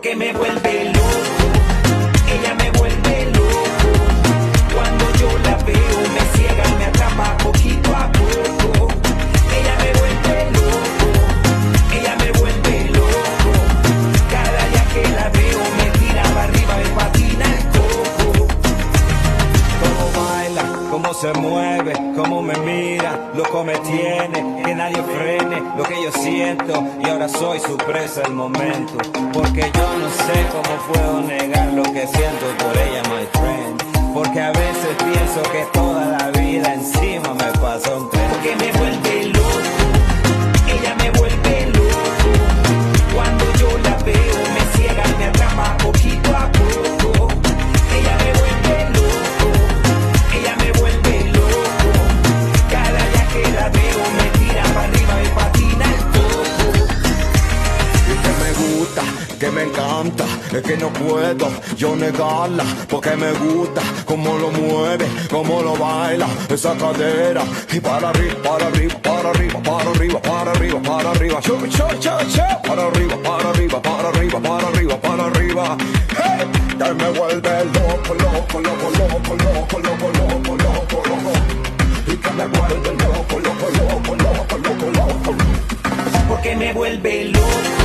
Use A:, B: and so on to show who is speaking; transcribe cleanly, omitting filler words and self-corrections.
A: porque me vuelve loco, ella me vuelve loco, cuando yo la veo me ciega, me atrapa poquito a poco, ella me vuelve loco, ella me vuelve loco, cada día que la veo me tira para arriba, me patina el coco.
B: Cómo baila, cómo se mueve, cómo me mira, loco me tiene, que nadie frene lo que yo siento, y ahora soy su presa el momento, porque yo no sé cómo puedo negar lo que siento por ella, my friend, porque a veces pienso que toda la vida encima me pasa un tren.
A: Porque me vuelve loco, ella me vuelve loco, cuando yo la veo me ciega, me atrapa poquito a poco, ella me vuelve loco, ella me vuelve loco, cada día que la veo me tira para arriba, me patina el coco.
C: Y que me gusta, que me encanta, es que no puedo yo negarla, porque me gusta cómo lo mueve, cómo lo baila, esa cadera, y para arriba, para arriba, para arriba, para arriba, para arriba, para arriba, cho, cho, cho, cho, para arriba, para arriba, para arriba, para arriba, para arriba, hey, que me vuelve loco, loco, loco, loco, loco, loco, loco, loco, loco, y que me vuelve loco, loco, loco, loco, loco, loco,
A: porque me vuelve loco,